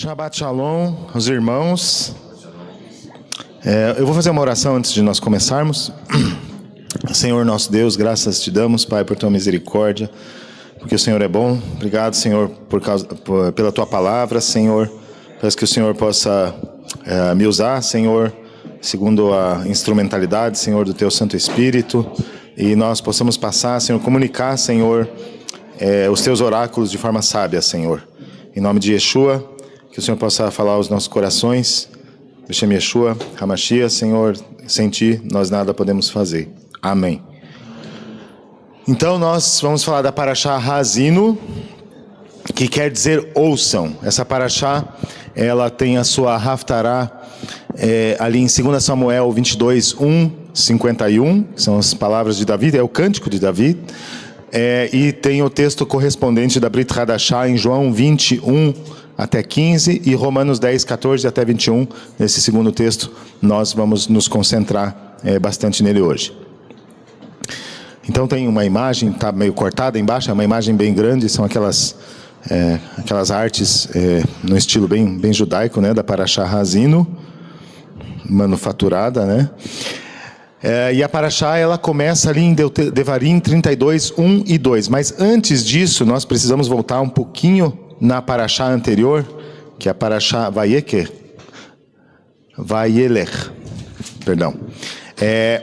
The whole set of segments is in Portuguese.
Shabbat Shalom, os irmãos. Eu vou fazer uma oração antes de nós começarmos. Senhor nosso Deus, graças te damos, Pai, por tua misericórdia, porque o Senhor é bom. Obrigado, Senhor, pela tua palavra, Senhor. Peço que o Senhor possa me usar, Senhor, segundo a instrumentalidade, Senhor, do teu Santo Espírito, e nós possamos passar, Senhor, comunicar, Senhor, os teus oráculos de forma sábia, Senhor. Em nome de Yeshua, que o Senhor possa falar aos nossos corações. Beshem Yeshua, Hamashia, Senhor, sem ti nós nada podemos fazer. Amém. Então nós vamos falar da Parashá Haazinu, que quer dizer ouçam. Essa Parashá, ela tem a sua Haftará ali em 2 Samuel 22, 1, 51, que são as palavras de Davi, é o cântico de Davi. E tem o texto correspondente da Brit Hadashah em João 21 até 15 e Romanos 10, 14 até 21. Nesse segundo texto nós vamos nos concentrar bastante nele hoje. Então tem uma imagem, está meio cortada embaixo, é uma imagem bem grande, são aquelas artes no estilo bem judaico, né, da Parashá Haazinu, manufaturada, né? E a Parashá, ela começa ali em Devarim 32, 1 e 2. Mas antes disso, nós precisamos voltar um pouquinho na Parashá anterior, que é a Parashá Vayelech,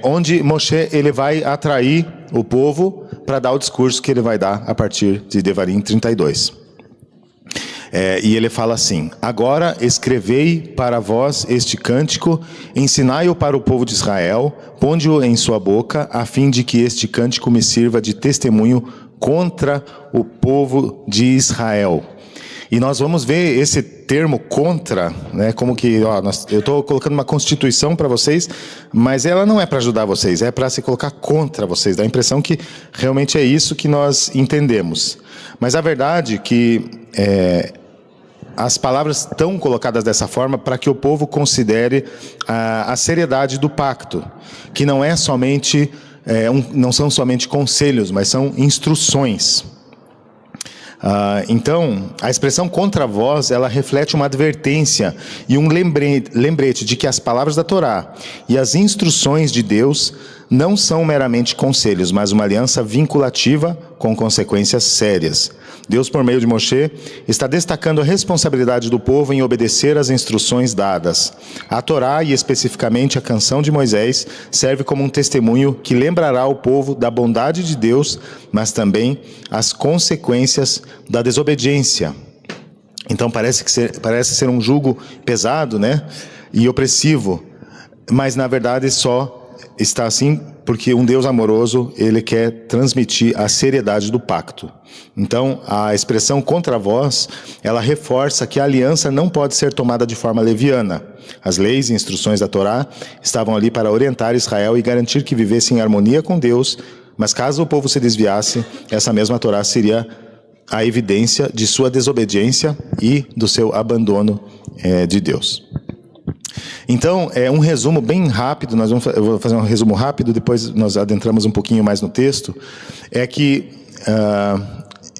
onde Moshe ele vai atrair o povo para dar o discurso que ele vai dar a partir de Devarim 32. E ele fala assim: agora escrevei para vós este cântico, ensinai-o para o povo de Israel, ponde-o em sua boca, a fim de que este cântico me sirva de testemunho contra o povo de Israel. E nós vamos ver esse termo contra, né, como que, eu estou colocando uma constituição para vocês, mas ela não é para ajudar vocês, é para se colocar contra vocês. Dá a impressão que realmente é isso que nós entendemos. Mas a verdade é que as palavras estão colocadas dessa forma para que o povo considere a seriedade do pacto, que não é somente, não são somente conselhos, mas são instruções. Então, a expressão contra vós, ela reflete uma advertência e um lembrete de que as palavras da Torá e as instruções de Deus não são meramente conselhos, mas uma aliança vinculativa com consequências sérias. Deus, por meio de Moshe, está destacando a responsabilidade do povo em obedecer às instruções dadas. A Torá, e especificamente a canção de Moisés, serve como um testemunho que lembrará ao povo da bondade de Deus, mas também as consequências da desobediência. Então parece ser um jugo pesado, né, e opressivo, mas na verdade só está assim porque um Deus amoroso, ele quer transmitir a seriedade do pacto. Então, a expressão contra vós, ela reforça que a aliança não pode ser tomada de forma leviana. As leis e instruções da Torá estavam ali para orientar Israel e garantir que vivesse em harmonia com Deus, mas caso o povo se desviasse, essa mesma Torá seria a evidência de sua desobediência e do seu abandono de Deus. Então, um resumo bem rápido, eu vou fazer um resumo rápido, depois nós adentramos um pouquinho mais no texto, é que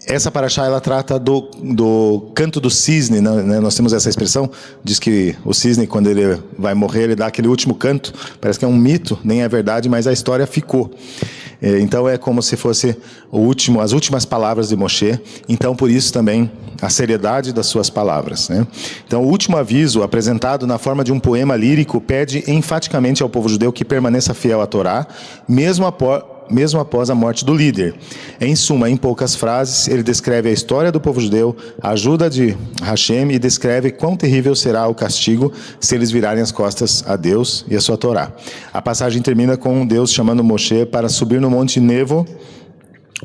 essa Parashá, ela trata do canto do cisne, né? Nós temos essa expressão, diz que o cisne, quando ele vai morrer, ele dá aquele último canto, parece que é um mito, nem é verdade, mas a história ficou. Então é como se fosse as últimas palavras de Moshe, então por isso também a seriedade das suas palavras, né? Então o último aviso, apresentado na forma de um poema lírico, pede enfaticamente ao povo judeu que permaneça fiel à Torá, mesmo após a morte do líder. Em suma, em poucas frases, ele descreve a história do povo judeu, a ajuda de Hashem e descreve quão terrível será o castigo se eles virarem as costas a Deus e a sua Torá. A passagem termina com Deus chamando Moshe para subir no Monte Nebo,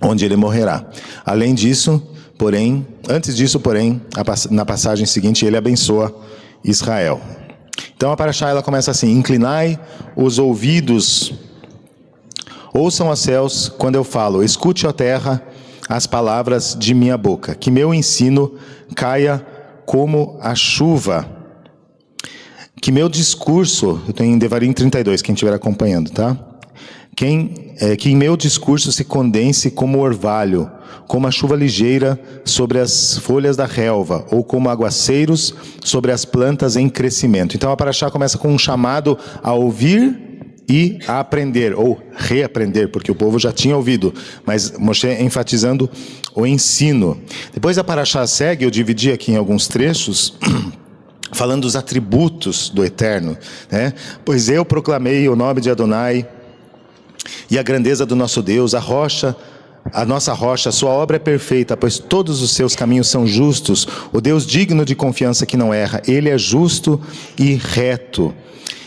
onde ele morrerá. Antes disso, porém, na passagem seguinte, ele abençoa Israel. Então a Parashá, ela começa assim: inclinai os ouvidos, ouçam os céus quando eu falo, escute, ó terra, as palavras de minha boca, que meu ensino caia como a chuva, que meu discurso, eu estou em Devarim 32, quem estiver acompanhando, tá? Que em meu discurso se condense como orvalho, como a chuva ligeira sobre as folhas da relva, ou como aguaceiros sobre as plantas em crescimento. Então a Parashá começa com um chamado a ouvir e a aprender, ou reaprender, porque o povo já tinha ouvido, mas Moshe enfatizando o ensino. Depois a Parashá segue, eu dividi aqui em alguns trechos, falando dos atributos do Eterno, né? Pois eu proclamei o nome de Adonai e a grandeza do nosso Deus, a rocha, a nossa rocha, a sua obra é perfeita, pois todos os seus caminhos são justos, o Deus digno de confiança que não erra, ele é justo e reto.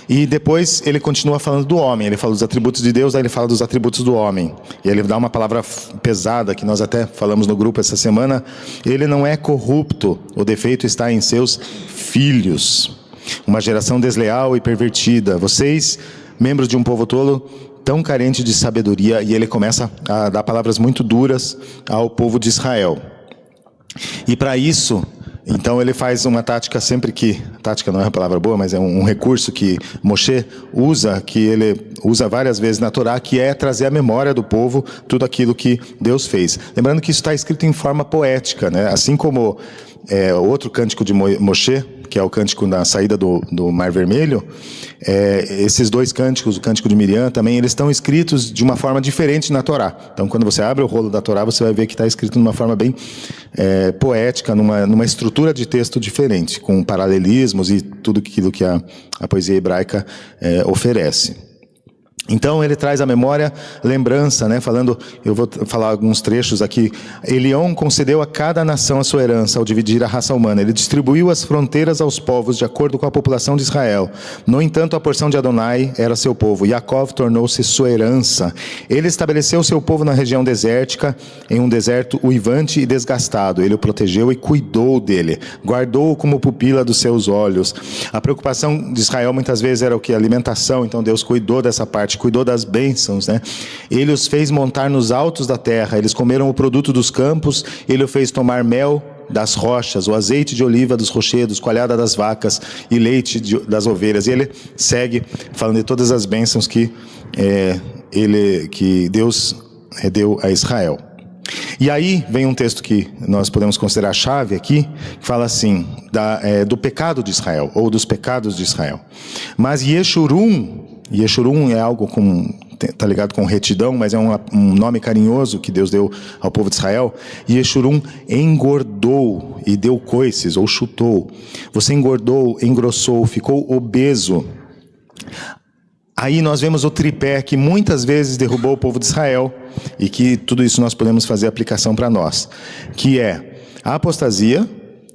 E depois ele continua falando do homem, ele fala dos atributos de Deus, aí ele fala dos atributos do homem. E ele dá uma palavra pesada, que nós até falamos no grupo essa semana, ele não é corrupto, o defeito está em seus filhos. Uma geração desleal e pervertida, vocês, membros de um povo tolo, tão carente de sabedoria, e ele começa a dar palavras muito duras ao povo de Israel. E para isso, então ele faz uma tática sempre que, tática não é uma palavra boa, mas é um recurso que Moshe usa, que ele usa várias vezes na Torá, que é trazer à memória do povo tudo aquilo que Deus fez. Lembrando que isso está escrito em forma poética, né? Assim como outro cântico de Moshe, que é o cântico na saída do Mar Vermelho, esses dois cânticos, o cântico de Miriam também, eles estão escritos de uma forma diferente na Torá. Então, quando você abre o rolo da Torá, você vai ver que está escrito de uma forma bem poética, numa estrutura de texto diferente, com paralelismos e tudo aquilo que a poesia hebraica oferece. Então ele traz à memória lembrança, né? Falando, eu vou falar alguns trechos aqui. Elion concedeu a cada nação a sua herança ao dividir a raça humana. Ele distribuiu as fronteiras aos povos de acordo com a população de Israel. No entanto, a porção de Adonai era seu povo. Yaakov tornou-se sua herança. Ele estabeleceu seu povo na região desértica, em um deserto uivante e desgastado. Ele o protegeu e cuidou dele. Guardou-o como pupila dos seus olhos. A preocupação de Israel muitas vezes era o que? Alimentação. Então Deus cuidou dessa parte, cuidou das bênçãos, né? Ele os fez montar nos altos da terra, eles comeram o produto dos campos, ele o fez tomar mel das rochas, o azeite de oliva dos rochedos, coalhada das vacas e leite das ovelhas. E ele segue falando de todas as bênçãos que Deus deu a Israel. E aí vem um texto que nós podemos considerar chave aqui, que fala assim, do pecado de Israel, ou dos pecados de Israel. Mas Yeshurun é algo está ligado com retidão, mas é um nome carinhoso que Deus deu ao povo de Israel. Yeshurun engordou e deu coices, ou chutou. Você engordou, engrossou, ficou obeso. Aí nós vemos o tripé que muitas vezes derrubou o povo de Israel, e que tudo isso nós podemos fazer aplicação para nós, que é a apostasia,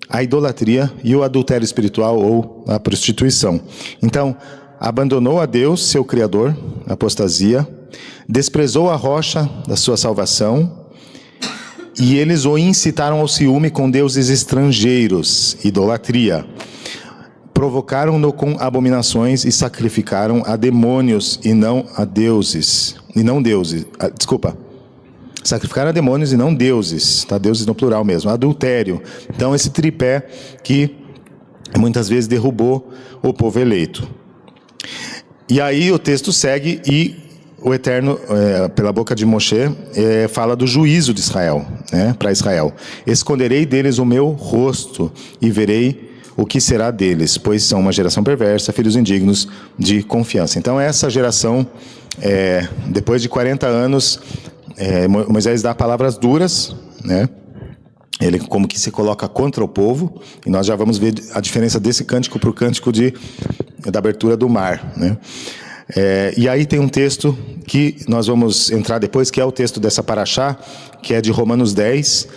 a idolatria e o adultério espiritual, ou a prostituição. Então, abandonou a Deus, seu Criador, apostasia, desprezou a rocha da sua salvação, e eles o incitaram ao ciúme com deuses estrangeiros, idolatria. Provocaram-no com abominações e sacrificaram a demônios e não a deuses. Sacrificaram a demônios e não deuses, tá? Deuses no plural mesmo, adultério. Então esse tripé que muitas vezes derrubou o povo eleito. E aí o texto segue e o Eterno, pela boca de Moshe, fala do juízo de Israel, né, para Israel. Esconderei deles o meu rosto e verei o que será deles, pois são uma geração perversa, filhos indignos de confiança. Então essa geração, depois de 40 anos, Moisés dá palavras duras, né? Ele como que se coloca contra o povo, e nós já vamos ver a diferença desse cântico para o cântico da abertura do mar, né? E aí tem um texto que nós vamos entrar depois, que é o texto dessa Parashá, que é de Romanos 10,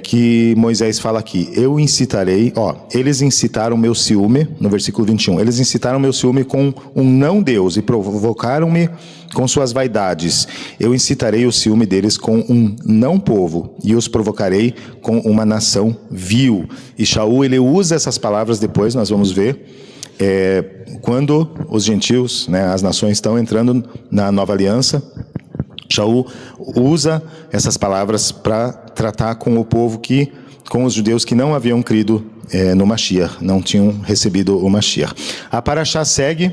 que Moisés fala aqui: eu incitarei, eles incitaram meu ciúme, no versículo 21, eles incitaram meu ciúme com um não Deus e provocaram-me com suas vaidades. Eu incitarei o ciúme deles com um não povo e os provocarei com uma nação vil. E Shaul, ele usa essas palavras depois, nós vamos ver, quando os gentios, né, as nações estão entrando na nova aliança. Shaul usa essas palavras para tratar com o povo com os judeus que não haviam crido no Mashiach, não tinham recebido o Mashiach. A Parashá segue,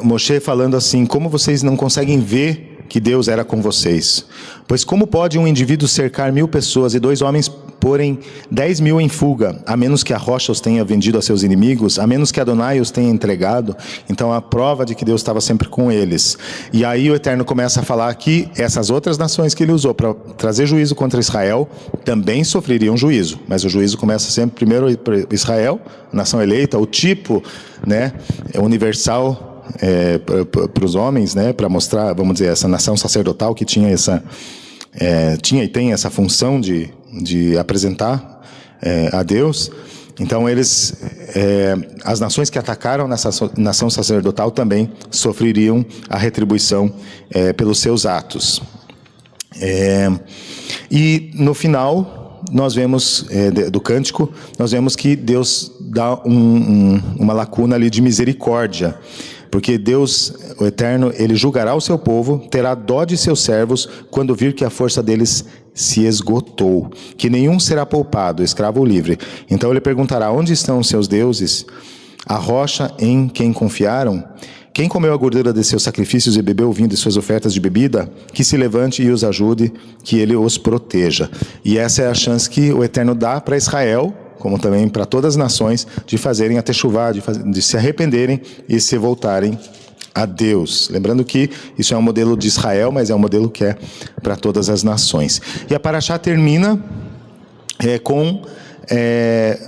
Moshe falando assim: como vocês não conseguem ver que Deus era com vocês. Pois como pode um indivíduo cercar 1000 pessoas e 2 homens porem 10.000 em fuga, a menos que a rocha os tenha vendido a seus inimigos, a menos que Adonai os tenha entregado? Então, a prova de que Deus estava sempre com eles. E aí o Eterno começa a falar que essas outras nações que ele usou para trazer juízo contra Israel, também sofreriam juízo. Mas o juízo começa sempre primeiro por Israel, nação eleita, o tipo, né, universal para os homens, né, para mostrar, vamos dizer, essa nação sacerdotal que tinha tinha e tem essa função de apresentar a Deus. Então as nações que atacaram nessa nação sacerdotal também sofreriam a retribuição pelos seus atos. E no final nós vemos do cântico, nós vemos que Deus dá uma lacuna ali de misericórdia, porque Deus, o Eterno, ele julgará o seu povo, terá dó de seus servos quando vir que a força deles se esgotou, que nenhum será poupado, escravo ou livre. Então ele perguntará: onde estão os seus deuses? A rocha em quem confiaram? Quem comeu a gordura de seus sacrifícios e bebeu o vinho de suas ofertas de bebida? Que se levante e os ajude, que ele os proteja. E essa é a chance que o Eterno dá para Israel, como também para todas as nações, de fazerem a techuvá, de se arrependerem e se voltarem a Deus. Lembrando que isso é um modelo de Israel, mas é um modelo que é para todas as nações. E a Parashá termina com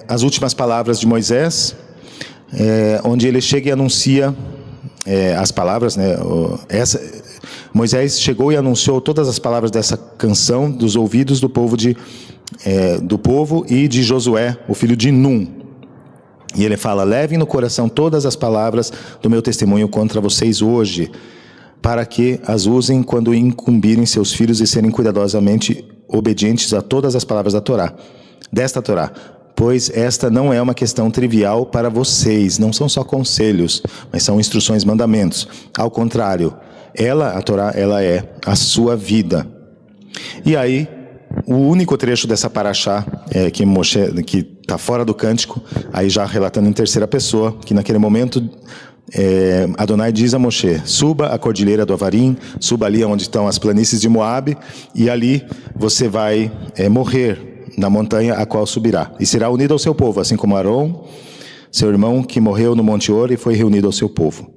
as últimas palavras de Moisés, onde ele chega e anuncia as palavras, né? Moisés chegou e anunciou todas as palavras dessa canção dos ouvidos do povo e de Josué, o filho de Num. E ele fala: levem no coração todas as palavras do meu testemunho contra vocês hoje, para que as usem quando incumbirem seus filhos e serem cuidadosamente obedientes a todas as palavras desta Torá. Pois esta não é uma questão trivial para vocês, não são só conselhos, mas são instruções, mandamentos. Ao contrário, a Torá, ela é a sua vida. E aí, o único trecho dessa Parashá que está fora do cântico, aí já relatando em terceira pessoa, que naquele momento Adonai diz a Moshe: suba a cordilheira do Avarim, suba ali onde estão as planícies de Moabe, e ali você vai morrer na montanha a qual subirá, e será unido ao seu povo, assim como Arão, seu irmão, que morreu no Monte Hor e foi reunido ao seu povo.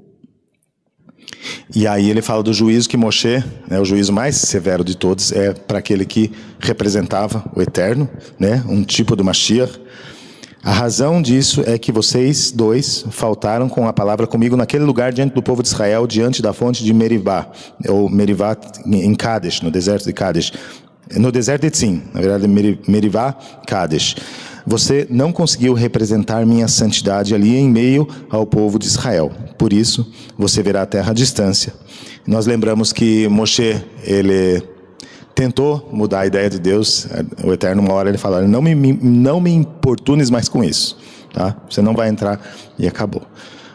E aí ele fala do juízo que Moshe, o juízo mais severo de todos, é para aquele que representava o Eterno, né, um tipo do Mashiach. A razão disso é que vocês dois faltaram com a palavra comigo naquele lugar diante do povo de Israel, diante da fonte de Meribá, ou Meribá em Kadesh, no deserto de Kadesh. No deserto de Tzim, na verdade, Meribá, Kadesh. Você não conseguiu representar minha santidade ali em meio ao povo de Israel. Por isso, você verá a terra à distância. Nós lembramos que Moshe, ele tentou mudar a ideia de Deus. O Eterno, uma hora, ele fala: não me importunes mais com isso. Tá? Você não vai entrar, e acabou.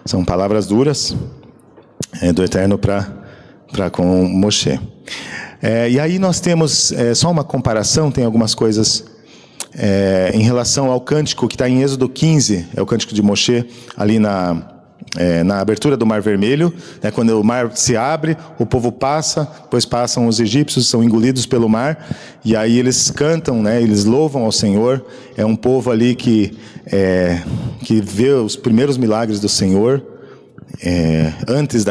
São palavras duras do Eterno para com Moshe. E aí nós temos só uma comparação, tem algumas coisas em relação ao cântico que está em Êxodo 15, é o cântico de Moshe, ali na abertura do Mar Vermelho, né, quando o mar se abre, o povo passa, depois passam os egípcios, são engolidos pelo mar, e aí eles cantam, né, eles louvam ao Senhor. É um povo ali que vê os primeiros milagres do Senhor, antes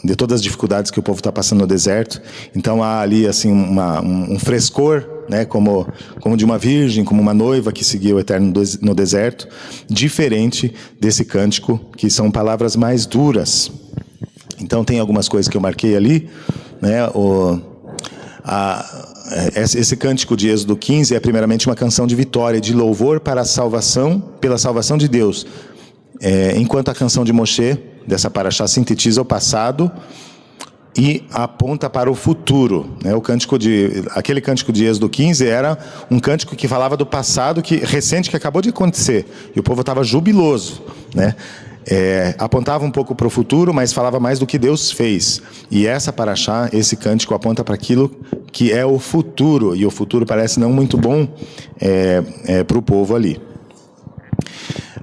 de todas as dificuldades que o povo está passando no deserto. Então há ali assim um frescor, né, como de uma virgem, como uma noiva que seguiu o Eterno no deserto, diferente desse cântico, que são palavras mais duras. Então tem algumas coisas que eu marquei ali, né? Esse cântico de Êxodo 15 é primeiramente uma canção de vitória, de louvor para a salvação, pela salvação de Deus. Enquanto a canção de Moshe, dessa Parashá, sintetiza o passado e aponta para o futuro, né? Aquele cântico de Êxodo 15 era um cântico que falava do passado recente, que acabou de acontecer, e o povo estava jubiloso, né? Apontava um pouco para o futuro, mas falava mais do que Deus fez. E essa Parashá, esse cântico, aponta para aquilo que é o futuro, e o futuro parece não muito bom para o povo ali.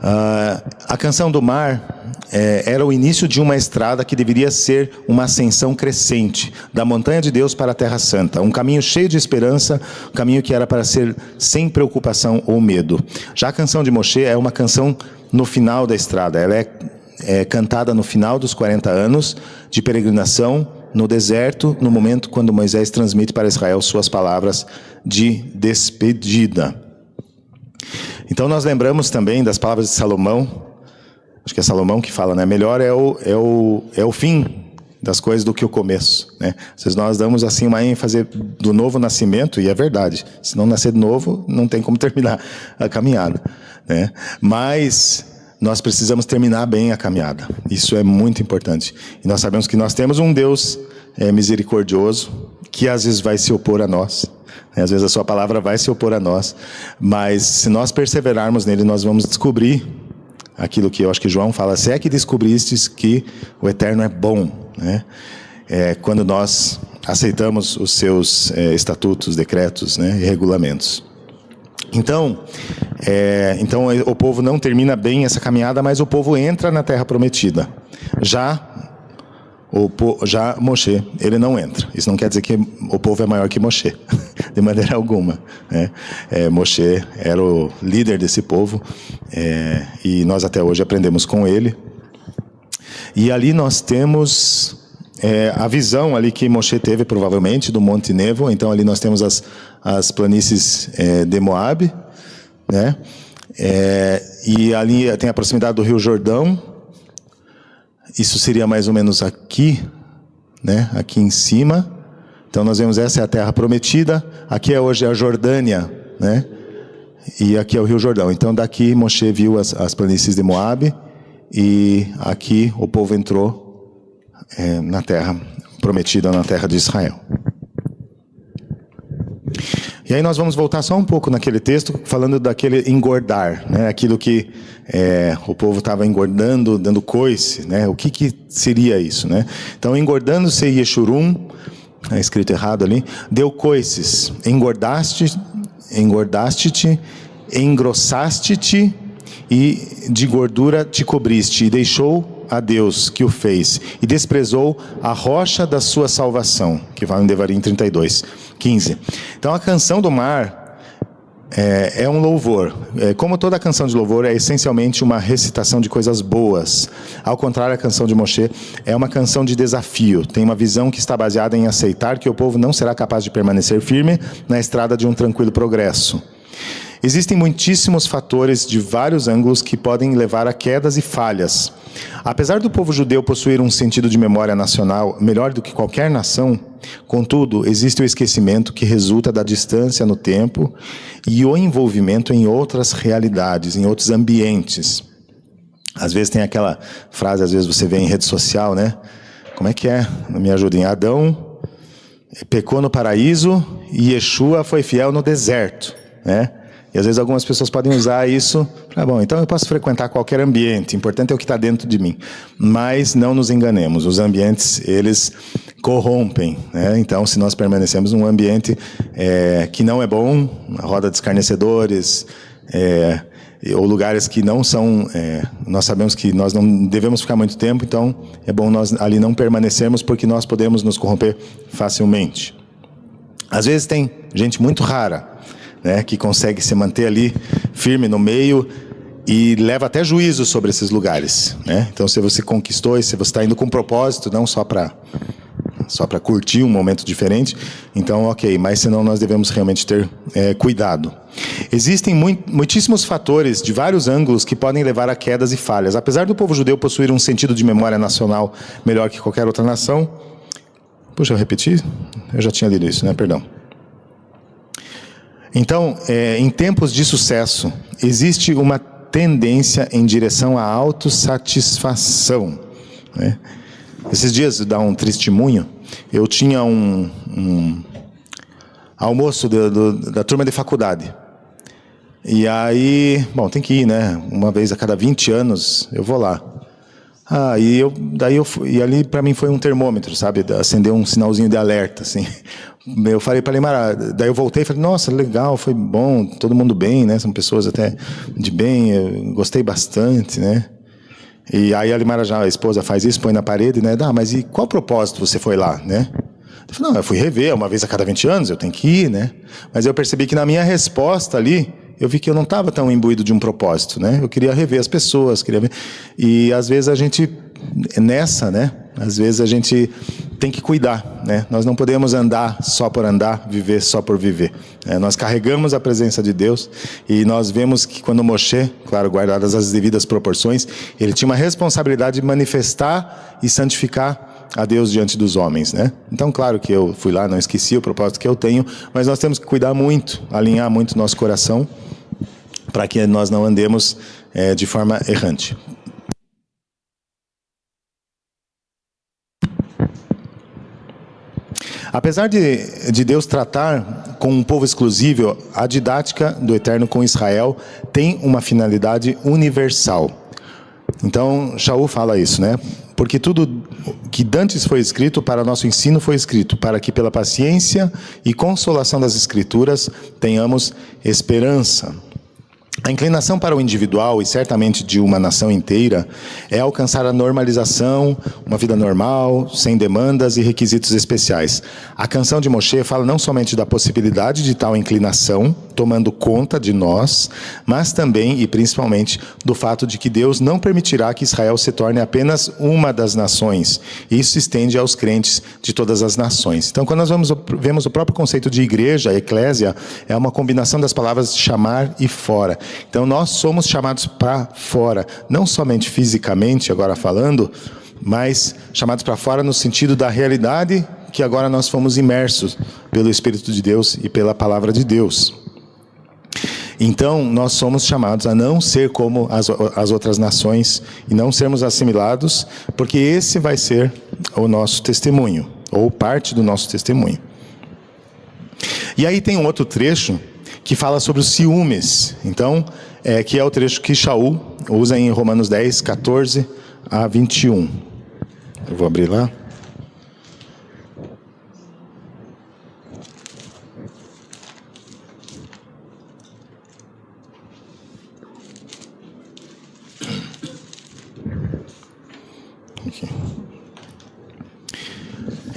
A canção do mar era o início de uma estrada que deveria ser uma ascensão crescente, da montanha de Deus para a Terra Santa. Um caminho cheio de esperança, um caminho que era para ser sem preocupação ou medo. Já a canção de Moshe é uma canção no final da estrada. Ela é cantada no final dos 40 anos de peregrinação no deserto, no momento quando Moisés transmite para Israel suas palavras de despedida. Então nós lembramos também das palavras de Salomão. Acho que é Salomão que fala, né? Melhor é o fim das coisas do que o começo, né? Se nós damos assim uma ênfase do novo nascimento, e é verdade, se não nascer de novo, não tem como terminar a caminhada, né? Mas nós precisamos terminar bem a caminhada. Isso é muito importante. E nós sabemos que nós temos um Deus misericordioso, que às vezes vai se opor a nós. Às vezes a sua palavra vai se opor a nós, mas se nós perseverarmos nele, nós vamos descobrir aquilo que eu acho que João fala: se é que descobristes que o Eterno é bom, né? Quando nós aceitamos os seus estatutos, decretos, né, e regulamentos. Então o povo não termina bem essa caminhada, mas o povo entra na terra prometida. Já Moshe, ele não entra. Isso não quer dizer que o povo é maior que Moshe, de maneira alguma, né? Moshe era o líder desse povo, e nós até hoje aprendemos com ele. E ali nós temos a visão ali que Moshe teve, provavelmente, do Monte Nebo. Então ali nós temos as planícies de Moabe, né? E ali tem a proximidade do Rio Jordão. Isso seria mais ou menos aqui, né? Aqui em cima. Então nós vemos, essa é a terra prometida. Aqui hoje é a Jordânia, né? E aqui é o Rio Jordão. Então daqui Moshe viu as planícies de Moabe, e aqui o povo entrou na terra prometida, na terra de Israel. E aí nós vamos voltar só um pouco naquele texto, falando daquele engordar, né? Aquilo que o povo estava engordando, dando coice, né? O que seria isso, né? Então, engordando-se Yeshurun, é escrito errado ali, deu coices, engordaste-te, engrossaste-te, e de gordura te cobriste, e deixou a Deus que o fez, e desprezou a rocha da sua salvação, que fala em Devarim 32:15. Então a canção do mar é um louvor. Como toda canção de louvor, é essencialmente uma recitação de coisas boas. Ao contrário, a canção de Moshe é uma canção de desafio. Tem uma visão que está baseada em aceitar que o povo não será capaz de permanecer firme na estrada de um tranquilo progresso. Existem muitíssimos fatores de vários ângulos que podem levar a quedas e falhas. Apesar do povo judeu possuir um sentido de memória nacional melhor do que qualquer nação, contudo, existe o esquecimento que resulta da distância no tempo e o envolvimento em outras realidades, em outros ambientes. Às vezes tem aquela frase, às vezes você vê em rede social, né? Como é que é? Me ajudem. Adão pecou no paraíso e Yeshua foi fiel no deserto, né? E às vezes algumas pessoas podem usar isso para, bom, então eu posso frequentar qualquer ambiente, o importante é o que está dentro de mim. Mas não nos enganemos, os ambientes, eles corrompem, né? Então, se nós permanecemos num ambiente que não é bom, a roda de escarnecedores, ou lugares que não são, nós sabemos que nós não devemos ficar muito tempo, então é bom nós ali não permanecermos, porque nós podemos nos corromper facilmente. Às vezes tem gente muito rara, né, que consegue se manter ali firme no meio e leva até juízo sobre esses lugares, né? Então, se você conquistou e se você está indo com propósito, não só para curtir um momento diferente, então ok, mas senão nós devemos realmente ter cuidado. Existem muitíssimos fatores de vários ângulos que podem levar a quedas e falhas. Apesar do povo judeu possuir um sentido de memória nacional melhor que qualquer outra nação... Puxa, eu repeti? Eu já tinha lido isso, né? Perdão. Então, em tempos de sucesso, existe uma tendência em direção à autossatisfação, né? Esses dias, dar um testemunho, eu tinha um almoço da turma de faculdade. E aí, bom, tem que ir, né? Uma vez a cada 20 anos eu vou lá. E ali para mim foi um termômetro, sabe? Acendeu um sinalzinho de alerta, assim. Eu falei para Limara, daí eu voltei e falei, nossa, legal, foi bom, todo mundo bem, né? São pessoas até de bem, eu gostei bastante, né? E aí a Limara, já, a esposa, faz isso, põe na parede, né? Mas e qual propósito você foi lá, né? Eu falei, não, eu fui rever, uma vez a cada 20 anos, eu tenho que ir, né? Mas eu percebi que na minha resposta ali, eu vi que eu não estava tão imbuído de um propósito, né? Eu queria rever as pessoas, queria ver. E às vezes a gente, nessa, né? Às vezes a gente tem que cuidar, né? Nós não podemos andar só por andar, viver só por viver. Nós carregamos a presença de Deus e nós vemos que quando Moshe, claro, guardadas as devidas proporções, ele tinha uma responsabilidade de manifestar e santificar a Deus diante dos homens, né? Então, claro que eu fui lá, não esqueci o propósito que eu tenho, mas nós temos que cuidar muito, alinhar muito nosso coração para que nós não andemos de forma errante. Apesar de Deus tratar com um povo exclusivo, a didática do Eterno com Israel tem uma finalidade universal. Então, Shaul fala isso, né? Porque tudo que dantes foi escrito para nosso ensino foi escrito, para que pela paciência e consolação das Escrituras tenhamos esperança. A inclinação para o individual, e certamente de uma nação inteira, é alcançar a normalização, uma vida normal, sem demandas e requisitos especiais. A canção de Moshe fala não somente da possibilidade de tal inclinação, tomando conta de nós, mas também e principalmente do fato de que Deus não permitirá que Israel se torne apenas uma das nações. Isso se estende aos crentes de todas as nações. Então, quando nós vemos o próprio conceito de igreja, eclésia, é uma combinação das palavras chamar e fora. Então, nós somos chamados para fora, não somente fisicamente, agora falando, mas chamados para fora no sentido da realidade que agora nós fomos imersos pelo Espírito de Deus e pela Palavra de Deus. Então, nós somos chamados a não ser como as outras nações e não sermos assimilados, porque esse vai ser o nosso testemunho, ou parte do nosso testemunho. E aí tem um outro trecho que fala sobre os ciúmes, então, que é o trecho que Shaul usa em Romanos 10, 14 a 21. Eu vou abrir lá. Aqui.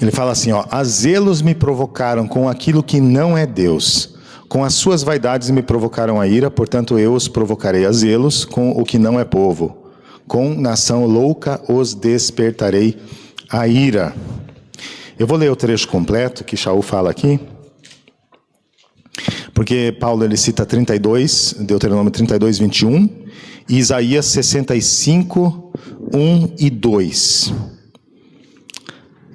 Ele fala assim, a zelos me provocaram com aquilo que não é Deus. Com as suas vaidades me provocaram a ira, portanto eu os provocarei a zelos com o que não é povo. Com nação louca os despertarei a ira. Eu vou ler o trecho completo que Shaul fala aqui, porque Paulo ele cita 32, Deuteronômio 32, 21, e Isaías 65, 1 e 2.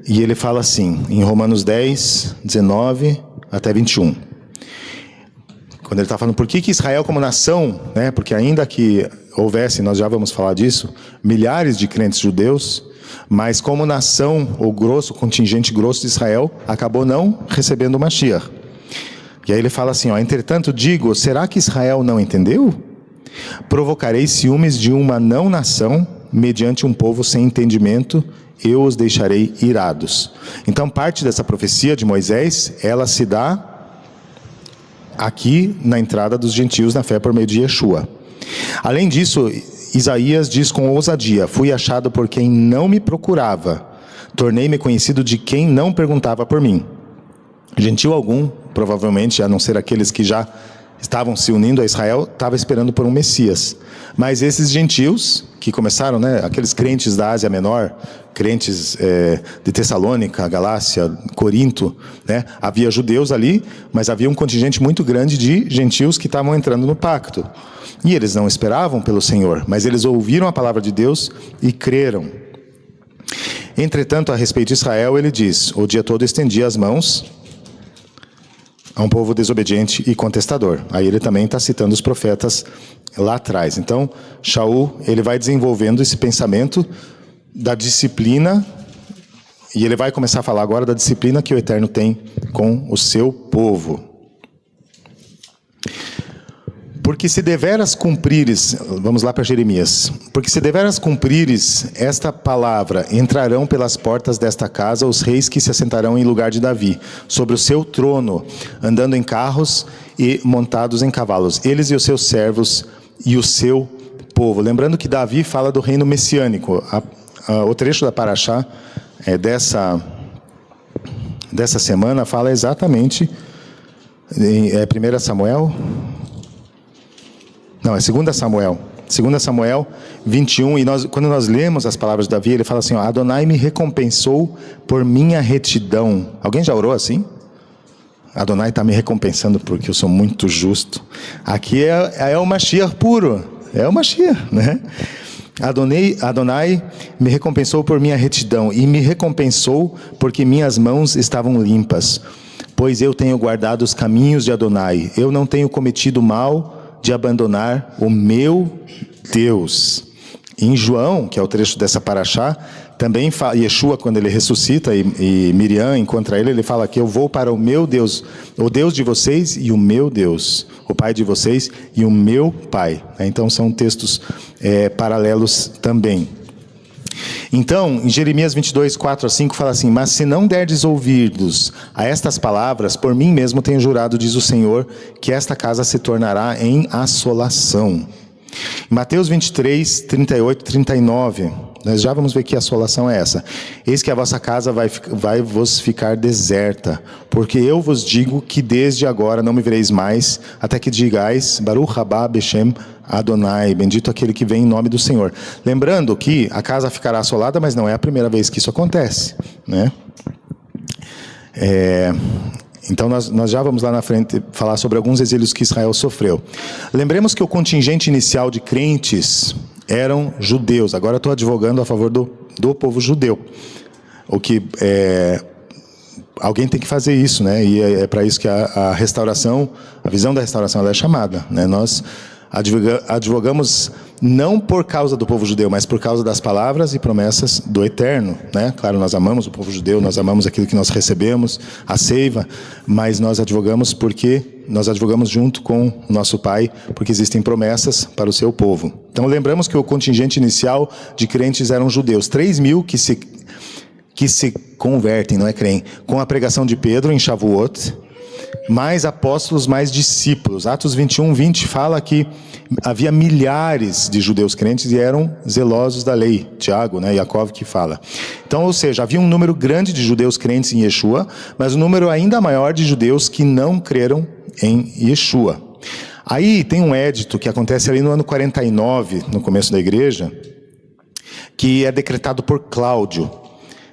E ele fala assim, em Romanos 10, 19 até 21. Quando ele está falando, por que Israel como nação, né? Porque ainda que houvesse, nós já vamos falar disso, milhares de crentes judeus, mas como nação, o contingente grosso de Israel, acabou não recebendo o Mashiach. E aí ele fala assim, entretanto digo, será que Israel não entendeu? Provocarei ciúmes de uma não nação, mediante um povo sem entendimento, eu os deixarei irados. Então parte dessa profecia de Moisés, ela se dá aqui na entrada dos gentios na fé por meio de Yeshua. Além disso, Isaías diz com ousadia, fui achado por quem não me procurava, tornei-me conhecido de quem não perguntava por mim. Gentil algum, provavelmente, a não ser aqueles que já estavam se unindo a Israel, estava esperando por um Messias. Mas esses gentios, que começaram, né, aqueles crentes da Ásia Menor, crentes de Tessalônica, Galácia, Corinto, né, havia judeus ali, mas havia um contingente muito grande de gentios que estavam entrando no pacto. E eles não esperavam pelo Senhor, mas eles ouviram a palavra de Deus e creram. Entretanto, a respeito de Israel, ele diz, o dia todo estendi as mãos a um povo desobediente e contestador. Aí ele também está citando os profetas lá atrás. Então, Shaul, ele vai desenvolvendo esse pensamento da disciplina, e ele vai começar a falar agora da disciplina que o Eterno tem com o seu povo. Porque se deveras cumprires, vamos lá para Jeremias, porque se deveras cumprires esta palavra, entrarão pelas portas desta casa os reis que se assentarão em lugar de Davi, sobre o seu trono, andando em carros e montados em cavalos, eles e os seus servos e o seu povo. Lembrando que Davi fala do reino messiânico. O trecho da Paraxá dessa semana fala exatamente em 1 Samuel... Não, é 2 Samuel. 2 Samuel 21, e quando nós lemos as palavras de Davi, ele fala assim, ó, Adonai me recompensou por minha retidão. Alguém já orou assim? Adonai está me recompensando porque eu sou muito justo. Aqui é o Mashiach puro, é o Mashiach, né? Adonai me recompensou por minha retidão, e me recompensou porque minhas mãos estavam limpas, pois eu tenho guardado os caminhos de Adonai, eu não tenho cometido mal de abandonar o meu Deus. Em João, que é o trecho dessa paraxá, também fala, Yeshua, quando ele ressuscita e Miriam encontra ele, ele fala que eu vou para o meu Deus, o Deus de vocês e o meu Deus, o Pai de vocês e o meu Pai. Então são textos paralelos também. Então, em Jeremias 22, 4 a 5, fala assim, mas se não derdes ouvidos a estas palavras, por mim mesmo tenho jurado, diz o Senhor, que esta casa se tornará em assolação. Em Mateus 23, 38, 39, nós já vamos ver que assolação é essa. Eis que a vossa casa vai vos ficar deserta, porque eu vos digo que desde agora não me vereis mais, até que digais, Baruch Rabá Beshem Adonai, bendito aquele que vem em nome do Senhor. Lembrando que a casa ficará assolada, mas não é a primeira vez que isso acontece, né? Então nós já vamos lá na frente falar sobre alguns exílios que Israel sofreu. Lembremos que o contingente inicial de crentes eram judeus. Agora eu estou advogando a favor do povo judeu. O que alguém tem que fazer isso, né? E é para isso que a restauração, a visão da restauração, ela é chamada, né? Nós advogamos não por causa do povo judeu, mas por causa das palavras e promessas do Eterno, né? Claro, nós amamos o povo judeu, nós amamos aquilo que nós recebemos, a seiva, mas nós advogamos porque nós advogamos junto com o nosso Pai, porque existem promessas para o seu povo. Então lembramos que o contingente inicial de crentes eram judeus, 3.000 que se convertem, não é creem, com a pregação de Pedro em Shavuot, mais apóstolos, mais discípulos. Atos 21, 20 fala que havia milhares de judeus crentes e eram zelosos da lei. Tiago, né, Yaakov que fala. Então, ou seja, havia um número grande de judeus crentes em Yeshua, mas um número ainda maior de judeus que não creram em Yeshua. Aí tem um édito que acontece ali no ano 49, no começo da igreja, que é decretado por Cláudio.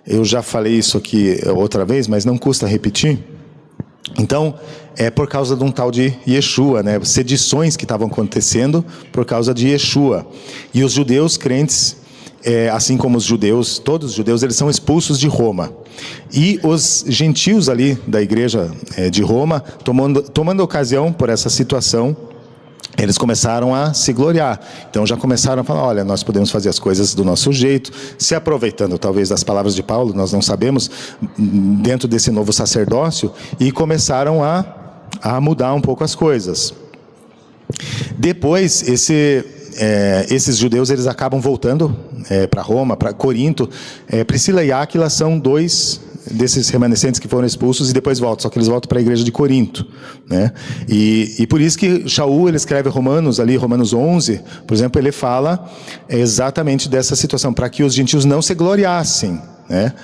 Eu já falei isso aqui outra vez, mas não custa repetir. Então, é por causa de um tal de Yeshua, né? Sedições que estavam acontecendo por causa de Yeshua. E os judeus crentes, assim como os judeus, todos os judeus, eles são expulsos de Roma. E os gentios ali da igreja de Roma, tomando ocasião por essa situação, eles começaram a se gloriar. Então já começaram a falar, olha, nós podemos fazer as coisas do nosso jeito, se aproveitando talvez das palavras de Paulo, nós não sabemos, dentro desse novo sacerdócio, e começaram a mudar um pouco as coisas. Depois, esses judeus, eles acabam voltando para Roma, para Corinto. Priscila e Áquila são dois desses remanescentes que foram expulsos e depois voltam, só que eles voltam para a igreja de Corinto, né? E por isso que Shaul, ele escreve Romanos 11, por exemplo, ele fala exatamente dessa situação, para que os gentios não se gloriassem, né?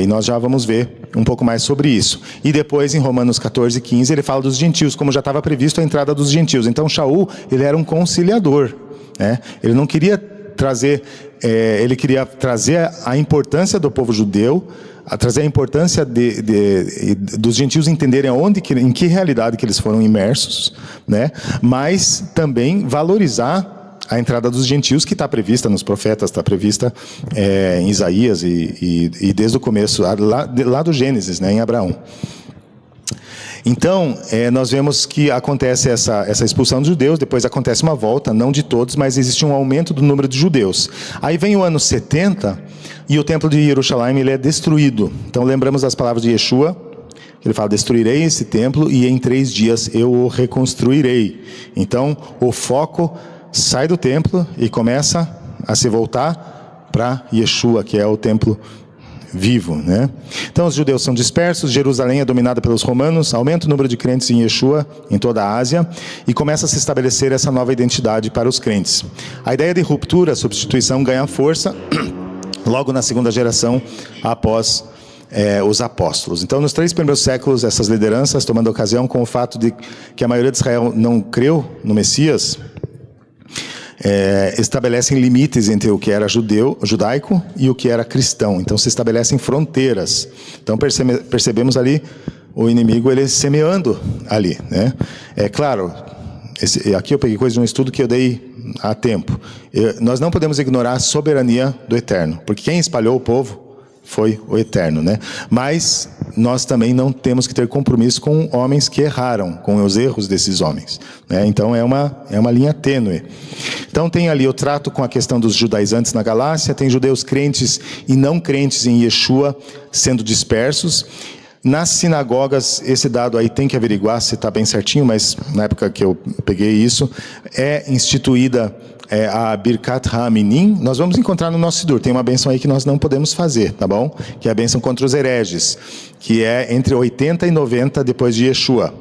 E nós já vamos ver um pouco mais sobre isso. E depois em Romanos 14, 15, ele fala dos gentios, como já estava previsto a entrada dos gentios. Então Shaul, ele era um conciliador, né? Ele não queria trazer, ele queria trazer a importância do povo judeu, a trazer a importância dos gentios entenderem em que realidade que eles foram imersos, né? Mas também valorizar a entrada dos gentios que está prevista nos profetas, está prevista em Isaías e desde o começo, lá do Gênesis, né, em Abraão. Então, nós vemos que acontece essa expulsão dos judeus, depois acontece uma volta, não de todos, mas existe um aumento do número de judeus. Aí vem o ano 70 e o templo de Jerusalém ele é destruído. Então lembramos das palavras de Yeshua, ele fala, destruirei esse templo e em 3 dias eu o reconstruirei. Então o foco sai do templo e começa a se voltar para Yeshua, que é o templo vivo, né? Então os judeus são dispersos, Jerusalém é dominada pelos romanos, aumenta o número de crentes em Yeshua em toda a Ásia e começa a se estabelecer essa nova identidade para os crentes. A ideia de ruptura, substituição, ganha força logo na segunda geração após os apóstolos. Então, nos 3 primeiros séculos, essas lideranças, tomando ocasião com o fato de que a maioria de Israel não creu no Messias, estabelecem limites entre o que era judaico e o que era cristão. Então, se estabelecem fronteiras. Então, percebemos ali o inimigo ele semeando ali, né? É claro, aqui eu peguei coisa de um estudo que eu dei há tempo. Nós não podemos ignorar a soberania do Eterno, porque quem espalhou o povo foi o Eterno, né? Mas nós também não temos que ter compromisso com homens que erraram, com os erros desses homens, né? Então é uma linha tênue. Então tem ali o trato com a questão dos judaizantes na Galácia, tem judeus crentes e não crentes em Yeshua sendo dispersos. Nas sinagogas, esse dado aí tem que averiguar se está bem certinho, mas na época que eu peguei isso, é instituída a Birkat HaAminim. Nós vamos encontrar no nosso Sidur, tem uma bênção aí que nós não podemos fazer, tá bom? Que é a bênção contra os hereges, que é entre 80 e 90 depois de Yeshua.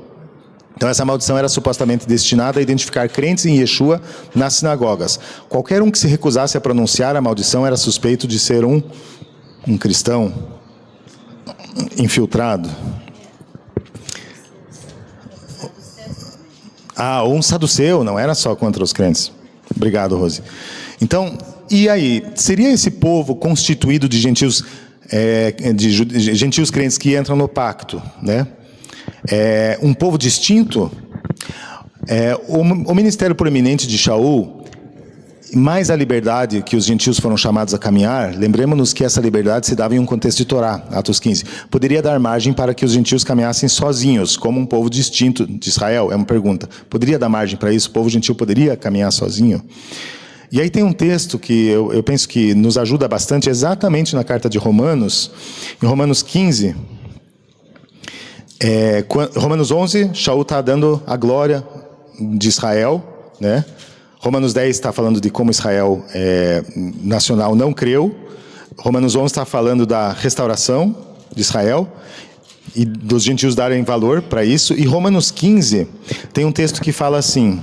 Então essa maldição era supostamente destinada a identificar crentes em Yeshua nas sinagogas. Qualquer um que se recusasse a pronunciar a maldição era suspeito de ser um cristão infiltrado. Um saduceu, não era só contra os crentes. Obrigado, Rose. Então, e aí? Seria esse povo constituído de gentios, gentios crentes que entram no pacto, né? Um povo distinto? O ministério proeminente de Shaul, mais a liberdade que os gentios foram chamados a caminhar, lembremos-nos que essa liberdade se dava em um contexto de Torá, Atos 15, poderia dar margem para que os gentios caminhassem sozinhos, como um povo distinto de Israel? É uma pergunta. Poderia dar margem para isso? O povo gentil poderia caminhar sozinho? E aí tem um texto que eu penso que nos ajuda bastante, exatamente na carta de Romanos, em Romanos 15, Romanos 11, Shaul está dando a glória de Israel, né? Romanos 10 está falando de como Israel nacional não creu. Romanos 11 está falando da restauração de Israel e dos gentios darem valor para isso. E Romanos 15 tem um texto que fala assim,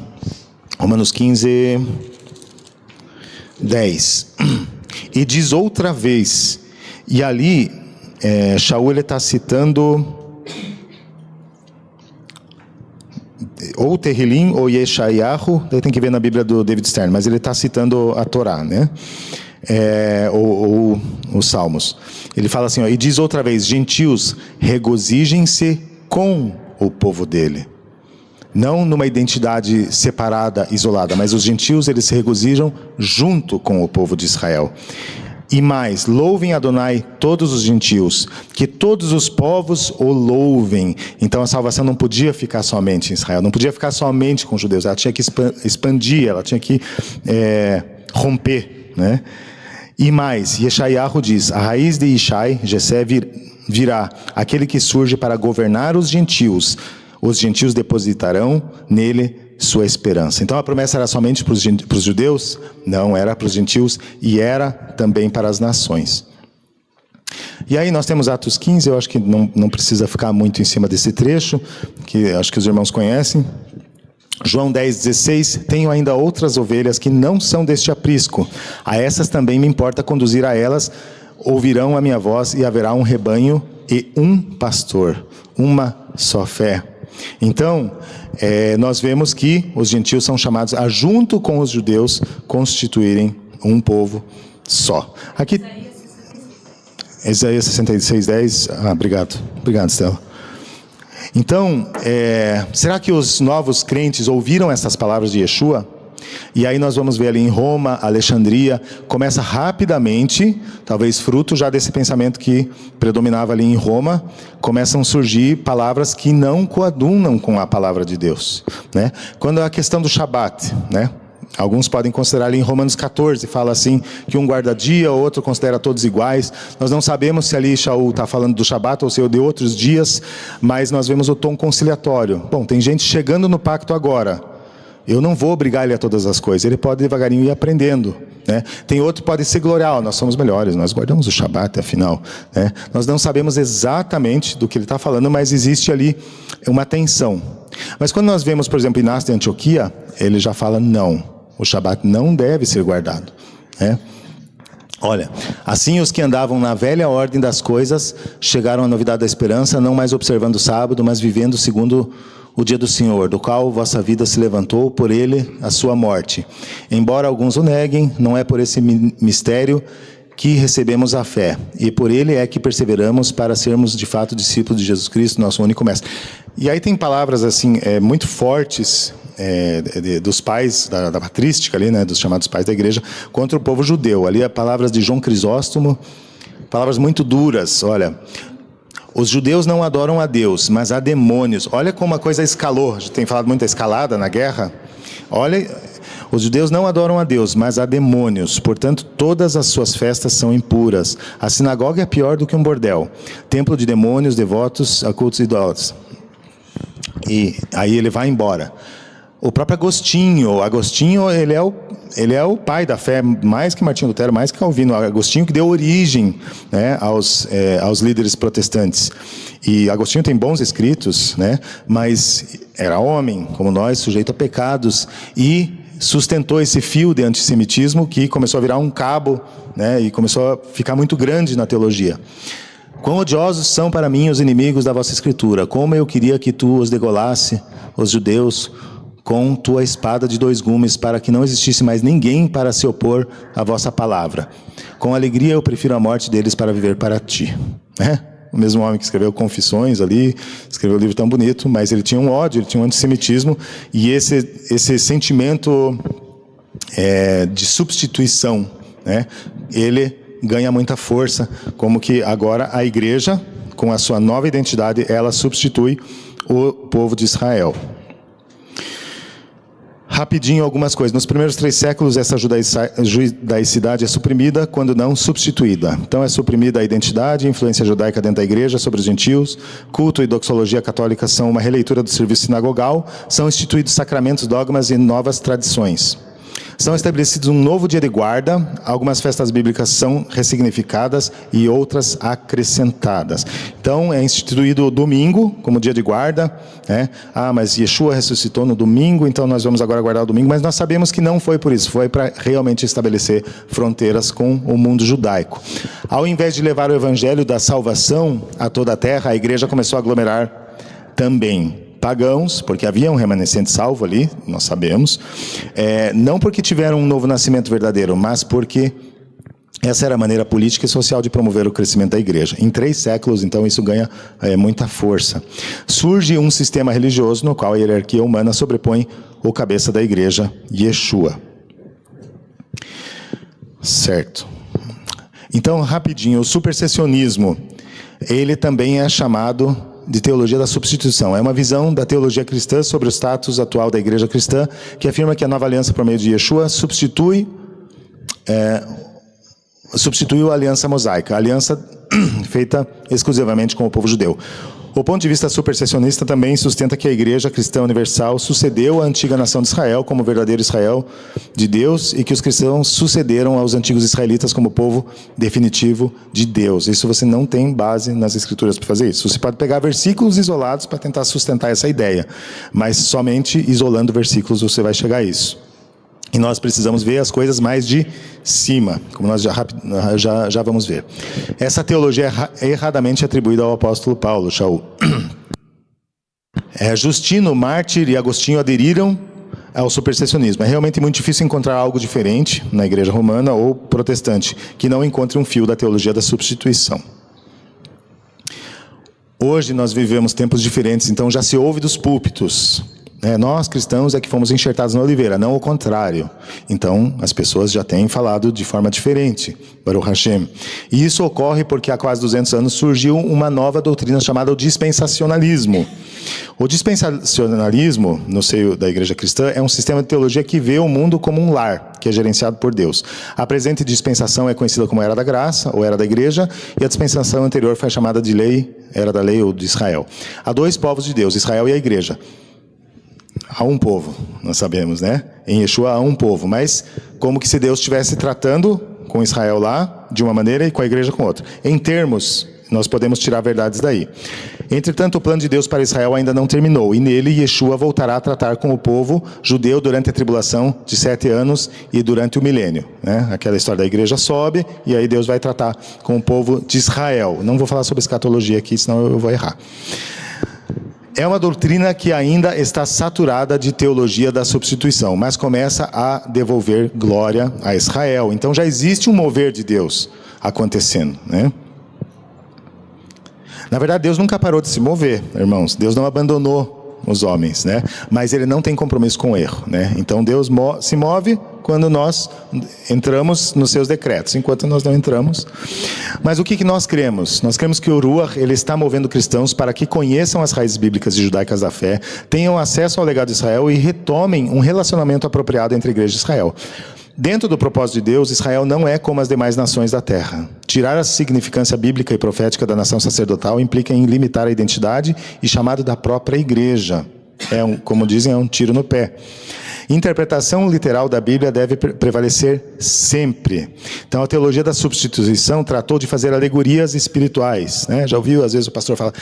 Romanos 15, 10. E diz outra vez, e ali Shaul está citando ou Terrilim ou Yeshayahu, daí tem que ver na Bíblia do David Stern, mas ele está citando a Torá, né? Ou os Salmos. Ele fala assim, e diz outra vez, gentios, regozijem-se com o povo dele. Não numa identidade separada, isolada, mas os gentios, eles se regozijam junto com o povo de Israel. E mais, louvem Adonai todos os gentios, que todos os povos o louvem. Então a salvação não podia ficar somente em Israel, não podia ficar somente com os judeus, ela tinha que expandir, ela tinha que romper, né? E mais, Yeshayahu diz, a raiz de Ishai, Jessé, virá, aquele que surge para governar os gentios depositarão nele sua esperança. Então a promessa era somente para os judeus? Não, era para os gentios e era também para as nações. E aí nós temos Atos 15, eu acho que não precisa ficar muito em cima desse trecho, que acho que os irmãos conhecem. João 10, 16, tenho ainda outras ovelhas que não são deste aprisco. A essas também me importa conduzir a elas, ouvirão a minha voz e haverá um rebanho e um pastor, uma só fé. Então, nós vemos que os gentios são chamados a, junto com os judeus, constituírem um povo só. Aqui, Isaías 66, 10. Obrigado. Obrigado, Stella. Então, será que os novos crentes ouviram essas palavras de Yeshua? E aí nós vamos ver ali em Roma, Alexandria, começa rapidamente, talvez fruto já desse pensamento que predominava ali em Roma, começam a surgir palavras que não coadunam com a palavra de Deus, né? Quando a questão do Shabat, né? Alguns podem considerar ali em Romanos 14, fala assim, que um guarda dia, o outro considera todos iguais. Nós não sabemos se ali Shaul está falando do Shabat ou se é de outros dias, mas nós vemos o tom conciliatório. Bom, tem gente chegando no pacto agora. Eu não vou obrigar ele a todas as coisas, ele pode devagarinho ir aprendendo, né? Tem outro que pode se gloriar, nós somos melhores, nós guardamos o Shabat, afinal, né? Nós não sabemos exatamente do que ele está falando, mas existe ali uma tensão. Mas quando nós vemos, por exemplo, Inácio de Antioquia, ele já fala não, o Shabat não deve ser guardado, né? Olha, assim os que andavam na velha ordem das coisas chegaram à novidade da esperança, não mais observando o sábado, mas vivendo segundo o dia do Senhor, do qual vossa vida se levantou, por ele a sua morte. Embora alguns o neguem, não é por esse mistério que recebemos a fé, e por ele é que perseveramos para sermos de fato discípulos de Jesus Cristo, nosso único mestre. E aí tem palavras assim muito fortes dos pais da patrística ali, né, dos chamados pais da igreja, contra o povo judeu. Ali é palavras de João Crisóstomo, palavras muito duras. Olha, os judeus não adoram a Deus, mas a demônios. Olha como a coisa escalou. A gente tem falado muito da escalada na guerra. Olha, os judeus não adoram a Deus, mas a demônios. Portanto, todas as suas festas são impuras. A sinagoga é pior do que um bordel. Templo de demônios, devotos a cultos idólatras. E aí ele vai embora. O próprio Agostinho, ele é o pai da fé, mais que Martinho Lutero, mais que Calvino. Agostinho que deu origem, né, aos líderes protestantes. E Agostinho tem bons escritos, né, mas era homem, como nós, sujeito a pecados, e sustentou esse fio de antissemitismo que começou a virar um cabo, né, e começou a ficar muito grande na teologia. Quão odiosos são para mim os inimigos da vossa escritura, como eu queria que tu os degolasse, os judeus, com tua espada de 2 gumes, para que não existisse mais ninguém para se opor à vossa palavra. Com alegria eu prefiro a morte deles para viver para ti. O mesmo homem que escreveu Confissões ali, escreveu um livro tão bonito, mas ele tinha um ódio, ele tinha um antissemitismo, e esse sentimento de substituição, né, ele ganha muita força, como que agora a igreja, com a sua nova identidade, ela substitui o povo de Israel. Rapidinho algumas coisas. Nos primeiros 3 séculos, essa judaicidade é suprimida, quando não substituída. Então é suprimida a identidade, influência judaica dentro da igreja sobre os gentios, culto e doxologia católica são uma releitura do serviço sinagogal, são instituídos sacramentos, dogmas e novas tradições. São estabelecidos um novo dia de guarda, algumas festas bíblicas são ressignificadas e outras acrescentadas. Então, é instituído o domingo como dia de guarda, né? Mas Yeshua ressuscitou no domingo, então nós vamos agora guardar o domingo, mas nós sabemos que não foi por isso, foi para realmente estabelecer fronteiras com o mundo judaico. Ao invés de levar o evangelho da salvação a toda a terra, a igreja começou a aglomerar também pagãos, porque havia um remanescente salvo ali, nós sabemos, não porque tiveram um novo nascimento verdadeiro, mas porque essa era a maneira política e social de promover o crescimento da igreja. Em 3 séculos, então, isso ganha muita força. Surge um sistema religioso no qual a hierarquia humana sobrepõe o cabeça da igreja, Yeshua. Certo. Então, rapidinho, o supersessionismo, ele também é chamado de teologia da substituição. É uma visão da teologia cristã sobre o status atual da igreja cristã, que afirma que a nova aliança por meio de Yeshua substituiu a aliança mosaica, a aliança feita exclusivamente com o povo judeu. O ponto de vista supersessionista também sustenta que a igreja cristã universal sucedeu a antiga nação de Israel como verdadeiro Israel de Deus e que os cristãos sucederam aos antigos israelitas como povo definitivo de Deus. Isso você não tem base nas escrituras para fazer isso. Você pode pegar versículos isolados para tentar sustentar essa ideia, mas somente isolando versículos você vai chegar a isso. E nós precisamos ver as coisas mais de cima, como nós já vamos ver. Essa teologia é erradamente atribuída ao apóstolo Paulo, Shaul. Justino, Mártir e Agostinho aderiram ao supersessionismo. É realmente muito difícil encontrar algo diferente na igreja romana ou protestante, que não encontre um fio da teologia da substituição. Hoje nós vivemos tempos diferentes, então já se ouve dos púlpitos. Nós, cristãos, é que fomos enxertados na oliveira, não o contrário. Então, as pessoas já têm falado de forma diferente, Baruch Hashem. E isso ocorre porque há quase 200 anos surgiu uma nova doutrina chamada o dispensacionalismo. O dispensacionalismo, no seio da igreja cristã, é um sistema de teologia que vê o mundo como um lar, que é gerenciado por Deus. A presente dispensação é conhecida como Era da Graça, ou Era da Igreja, e a dispensação anterior foi chamada de Lei, Era da Lei ou de Israel. Há 2 povos de Deus, Israel e a Igreja. Há um povo, nós sabemos, né? Em Yeshua há um povo, mas como que se Deus estivesse tratando com Israel lá de uma maneira e com a igreja com outra. Em termos, nós podemos tirar verdades daí. Entretanto, o plano de Deus para Israel ainda não terminou, e nele Yeshua voltará a tratar com o povo judeu durante a tribulação de 7 anos e durante o milênio, né? Aquela história da igreja sobe, e aí Deus vai tratar com o povo de Israel. Não vou falar sobre escatologia aqui, senão eu vou errar. É uma doutrina que ainda está saturada de teologia da substituição, mas começa a devolver glória a Israel. Então já existe um mover de Deus acontecendo, né? Na verdade, Deus nunca parou de se mover, irmãos. Deus não abandonou os homens, né? Mas Ele não tem compromisso com o erro, né? Então Deus se move quando nós entramos nos seus decretos, enquanto nós não entramos. Mas o que nós cremos? Nós cremos que o Ruach, ele está movendo cristãos para que conheçam as raízes bíblicas e judaicas da fé, tenham acesso ao legado de Israel e retomem um relacionamento apropriado entre a igreja e Israel. Dentro do propósito de Deus, Israel não é como as demais nações da terra. Tirar a significância bíblica e profética da nação sacerdotal implica em limitar a identidade e chamado da própria igreja. Como dizem, é um tiro no pé. Interpretação literal da Bíblia deve prevalecer sempre. Então, a teologia da substituição tratou de fazer alegorias espirituais, né? Já ouviu, às vezes, o pastor fala: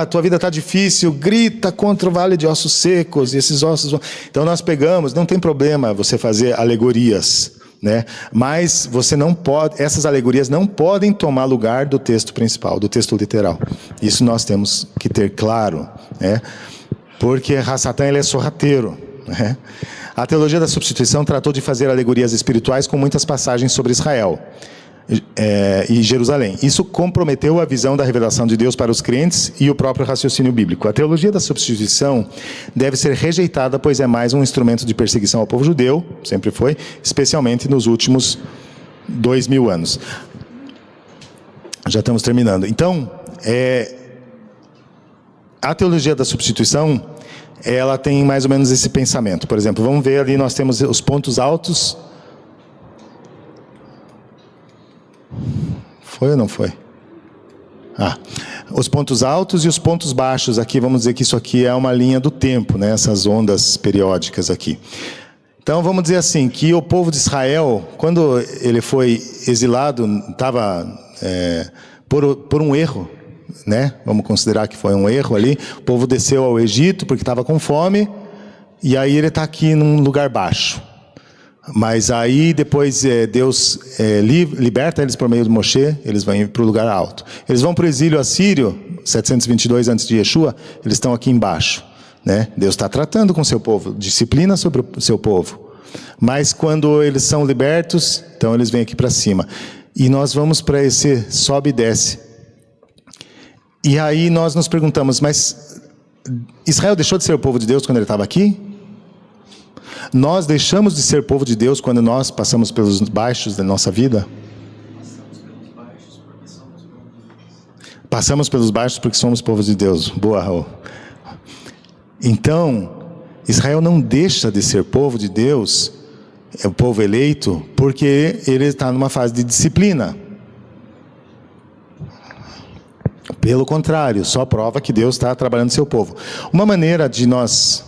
tua vida está difícil, grita contra o vale de ossos secos, e esses ossos vão... Então, nós pegamos, não tem problema você fazer alegorias, né? Mas você não pode, essas alegorias não podem tomar lugar do texto principal, do texto literal. Isso nós temos que ter claro, né? Porque Satã, ele é sorrateiro, né? A teologia da substituição tratou de fazer alegorias espirituais com muitas passagens sobre Israel e Jerusalém. Isso comprometeu a visão da revelação de Deus para os crentes e o próprio raciocínio bíblico. A teologia da substituição deve ser rejeitada, pois é mais um instrumento de perseguição ao povo judeu, sempre foi, especialmente nos últimos 2000 anos. Já estamos terminando. Então, a teologia da substituição, ela tem mais ou menos esse pensamento. Por exemplo, vamos ver ali, nós temos os pontos altos. Foi ou não foi? Os pontos altos e os pontos baixos aqui, vamos dizer que isso aqui é uma linha do tempo, né? Essas ondas periódicas aqui. Então, vamos dizer assim, que o povo de Israel, quando ele foi exilado, estava por um erro, né? Vamos considerar que foi um erro ali. O povo desceu ao Egito porque estava com fome, e aí ele está aqui num lugar baixo. Mas aí depois Deus liberta eles por meio de Moshe, eles vão para o lugar alto. Eles vão para o exílio assírio, 722 antes de Yeshua, eles estão aqui embaixo, né? Deus está tratando com o seu povo, disciplina sobre o seu povo. Mas quando eles são libertos, então eles vêm aqui para cima. E nós vamos para esse sobe e desce. E aí nós nos perguntamos, mas Israel deixou de ser o povo de Deus quando ele estava aqui? Nós deixamos de ser povo de Deus quando nós passamos pelos baixos da nossa vida? Passamos pelos baixos porque somos povo de Deus. Boa, Raul. Então, Israel não deixa de ser povo de Deus, é o povo eleito, porque ele está numa fase de disciplina. Pelo contrário, só prova que Deus está trabalhando no seu povo. Uma maneira de nós,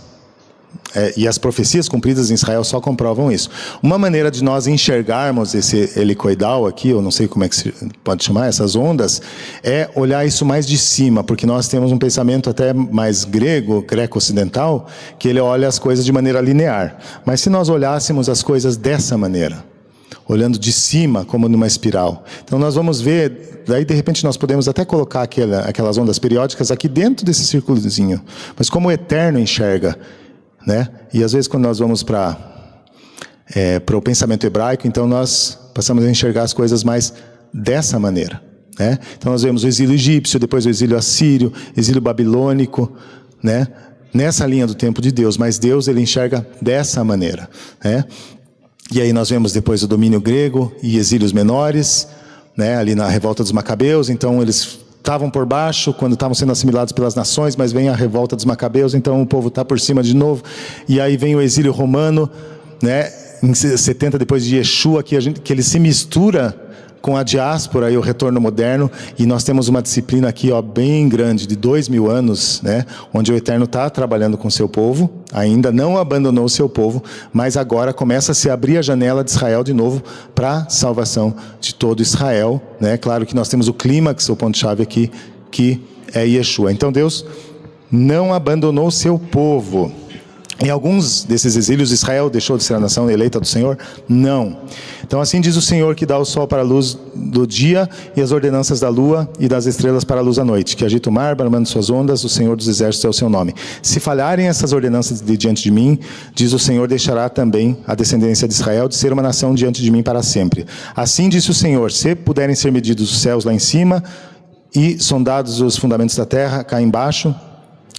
e as profecias cumpridas em Israel só comprovam isso, uma maneira de nós enxergarmos esse helicoidal aqui, eu não sei como é que se pode chamar, essas ondas, é olhar isso mais de cima, porque nós temos um pensamento até mais greco-ocidental, que ele olha as coisas de maneira linear. Mas se nós olhássemos as coisas dessa maneira, olhando de cima, como numa espiral, então nós vamos ver, daí de repente nós podemos até colocar aquelas ondas periódicas aqui dentro desse círculozinho, mas como o eterno enxerga, né? E às vezes quando nós vamos para o pensamento hebraico, então nós passamos a enxergar as coisas mais dessa maneira, né? Então nós vemos o exílio egípcio, depois o exílio assírio, exílio babilônico, né? Nessa linha do tempo de Deus, mas Deus ele enxerga dessa maneira, né? E aí nós vemos depois o domínio grego e exílios menores, né? Ali na revolta dos Macabeus, então eles estavam por baixo quando estavam sendo assimilados pelas nações, mas vem a revolta dos Macabeus, então o povo está por cima de novo, e aí vem o exílio romano, né? Em 70 depois de Yeshua, que ele se mistura com a diáspora e o retorno moderno, e nós temos uma disciplina aqui bem grande, de 2000 anos, né, onde o Eterno está trabalhando com o seu povo, ainda não abandonou o seu povo, mas agora começa a se abrir a janela de Israel de novo para a salvação de todo Israel, né? Claro que nós temos o clímax, o ponto-chave aqui, que é Yeshua. Então Deus não abandonou o seu povo. Em alguns desses exílios, Israel deixou de ser a nação eleita do Senhor? Não. Então assim diz o Senhor, que dá o sol para a luz do dia e as ordenanças da lua e das estrelas para a luz da noite, que agita o mar, bramando suas ondas, o Senhor dos exércitos é o seu nome. Se falharem essas ordenanças de diante de mim, diz o Senhor, deixará também a descendência de Israel de ser uma nação diante de mim para sempre. Assim disse o Senhor, se puderem ser medidos os céus lá em cima e sondados os fundamentos da terra cá embaixo,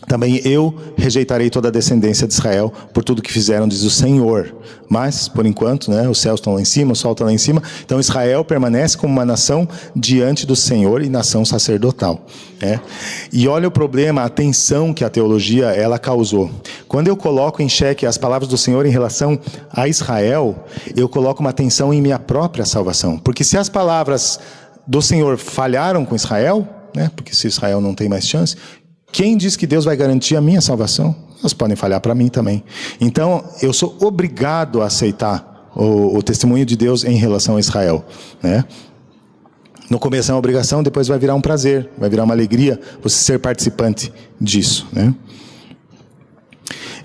também eu rejeitarei toda a descendência de Israel por tudo que fizeram, diz o Senhor. Mas, por enquanto, né, os céus estão lá em cima, o sol está lá em cima. Então Israel permanece como uma nação diante do Senhor e nação sacerdotal, né? E olha o problema, a tensão que a teologia ela causou. Quando eu coloco em xeque as palavras do Senhor em relação a Israel, eu coloco uma tensão em minha própria salvação. Porque se as palavras do Senhor falharam com Israel, né, porque se Israel não tem mais chance, quem diz que Deus vai garantir a minha salvação? Elas podem falhar para mim também. Então, eu sou obrigado a aceitar o testemunho de Deus em relação a Israel, né? No começo é uma obrigação, depois vai virar um prazer, vai virar uma alegria você ser participante disso, né?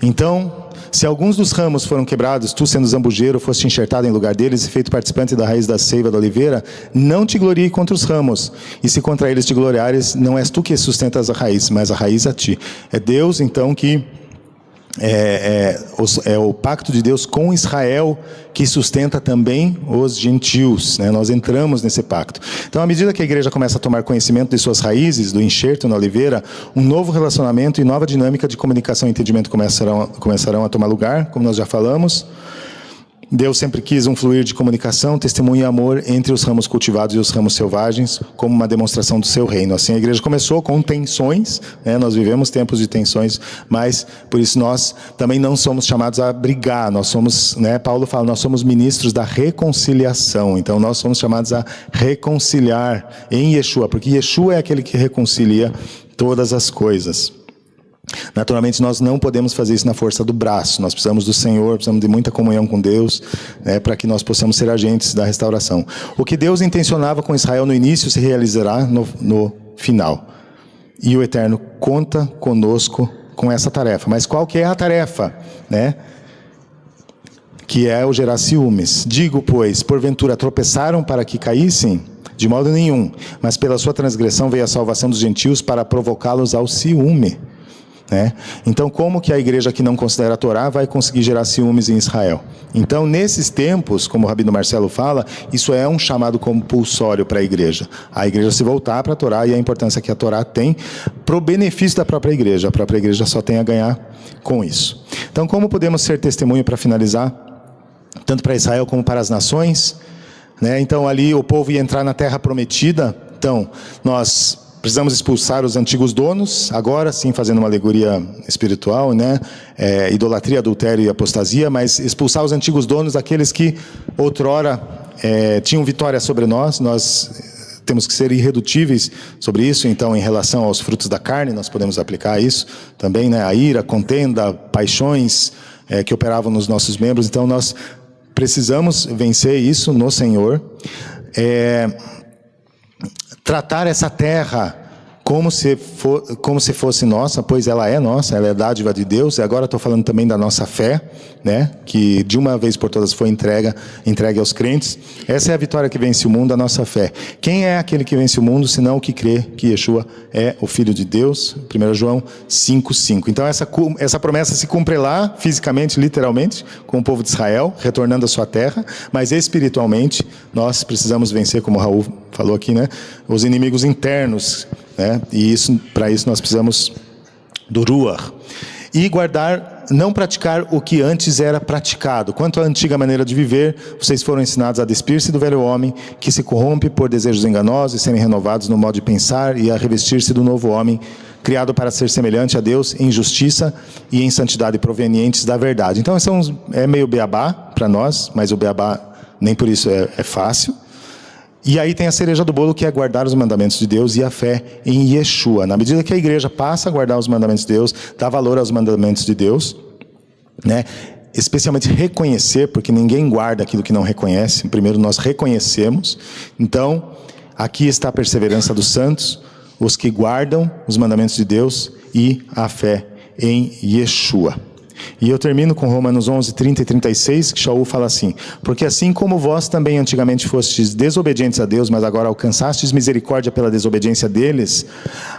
Então, se alguns dos ramos foram quebrados, tu sendo zambujeiro, foste enxertado em lugar deles e feito participante da raiz da seiva da oliveira, não te glorie contra os ramos, e se contra eles te gloriares, não és tu que sustentas a raiz, mas a raiz a ti. É Deus, então, que é o pacto de Deus com Israel que sustenta também os gentios, né? Nós entramos nesse pacto. Então, à medida que a igreja começa a tomar conhecimento de suas raízes, do enxerto na oliveira, um novo relacionamento e nova dinâmica de comunicação e entendimento começarão a tomar lugar, como nós já falamos. Deus sempre quis um fluir de comunicação, testemunho e amor entre os ramos cultivados e os ramos selvagens, como uma demonstração do seu reino. Assim, a igreja começou com tensões, né? Nós vivemos tempos de tensões, mas por isso nós também não somos chamados a brigar. Nós somos, né? Paulo fala, nós somos ministros da reconciliação. Então nós somos chamados a reconciliar em Yeshua, porque Yeshua é aquele que reconcilia todas as coisas. Naturalmente nós não podemos fazer isso na força do braço, nós precisamos do Senhor, precisamos de muita comunhão com Deus, né, para que nós possamos ser agentes da restauração. O que Deus intencionava com Israel no início se realizará no final, e o Eterno conta conosco com essa tarefa. Mas qual que é a tarefa, né? Que é o gerar ciúmes. Digo, pois, porventura tropeçaram para que caíssem? De modo nenhum, mas pela sua transgressão veio a salvação dos gentios para provocá-los ao ciúme. Né? Então, como que a igreja que não considera a Torá vai conseguir gerar ciúmes em Israel? Então, nesses tempos, como o Rabino Marcelo fala, isso é um chamado compulsório para a igreja se voltar para a Torá e a importância que a Torá tem para o benefício da própria igreja. A própria igreja só tem a ganhar com isso. Então, como podemos ser testemunho, para finalizar, tanto para Israel como para as nações, né? Então, ali o povo ia entrar na terra prometida. Então, nós precisamos expulsar os antigos donos, agora sim fazendo uma alegoria espiritual, né? Idolatria, adultério e apostasia, mas expulsar os antigos donos, aqueles que outrora tinham vitória sobre nós. Nós temos que ser irredutíveis sobre isso. Então, em relação aos frutos da carne, nós podemos aplicar isso também, né? A ira, contenda, paixões que operavam nos nossos membros. Então, nós precisamos vencer isso no Senhor. Tratar essa terra como se fosse nossa, pois ela é nossa, ela é dádiva de Deus. E agora estou falando também da nossa fé, né? Que de uma vez por todas foi entregue aos crentes. Essa é a vitória que vence o mundo, a nossa fé. Quem é aquele que vence o mundo, senão o que crê que Yeshua é o Filho de Deus? 1 João 5,5. Então essa promessa se cumpre lá, fisicamente, literalmente, com o povo de Israel, retornando à sua terra, mas espiritualmente nós precisamos vencer, como o Raul falou aqui, né? Os inimigos internos, né? E para isso nós precisamos do Ruach. E não praticar o que antes era praticado. Quanto à antiga maneira de viver, vocês foram ensinados a despir-se do velho homem, que se corrompe por desejos enganosos, e serem renovados no modo de pensar, e a revestir-se do novo homem, criado para ser semelhante a Deus em justiça e em santidade provenientes da verdade. Então, é meio beabá para nós, mas o beabá nem por isso é fácil. E aí tem a cereja do bolo, que é guardar os mandamentos de Deus e a fé em Yeshua. Na medida que a igreja passa a guardar os mandamentos de Deus, dá valor aos mandamentos de Deus, né? Especialmente reconhecer, porque ninguém guarda aquilo que não reconhece. Primeiro nós reconhecemos. Então, aqui está a perseverança dos santos, os que guardam os mandamentos de Deus e a fé em Yeshua. E eu termino com Romanos 11, 30 e 36, que Shaul fala assim: porque assim como vós também antigamente fostes desobedientes a Deus, mas agora alcançastes misericórdia pela desobediência deles,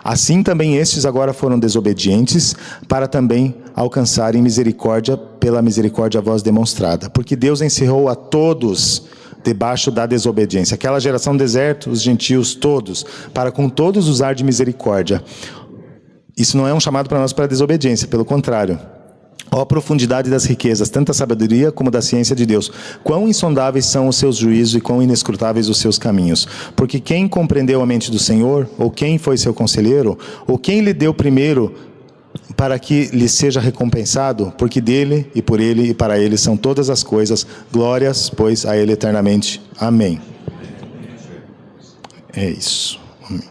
assim também estes agora foram desobedientes, para também alcançarem misericórdia pela misericórdia a vós demonstrada. Porque Deus encerrou a todos debaixo da desobediência. Aquela geração do deserto, os gentios todos, para com todos usar de misericórdia. Isso não é um chamado para nós para a desobediência, pelo contrário. Ó profundidade das riquezas, tanto da sabedoria como da ciência de Deus. Quão insondáveis são os seus juízos e quão inescrutáveis os seus caminhos. Porque quem compreendeu a mente do Senhor, ou quem foi seu conselheiro, ou quem lhe deu primeiro para que lhe seja recompensado? Porque dele e por ele e para ele são todas as coisas. Glórias, pois, a ele eternamente. Amém. É isso. Amém.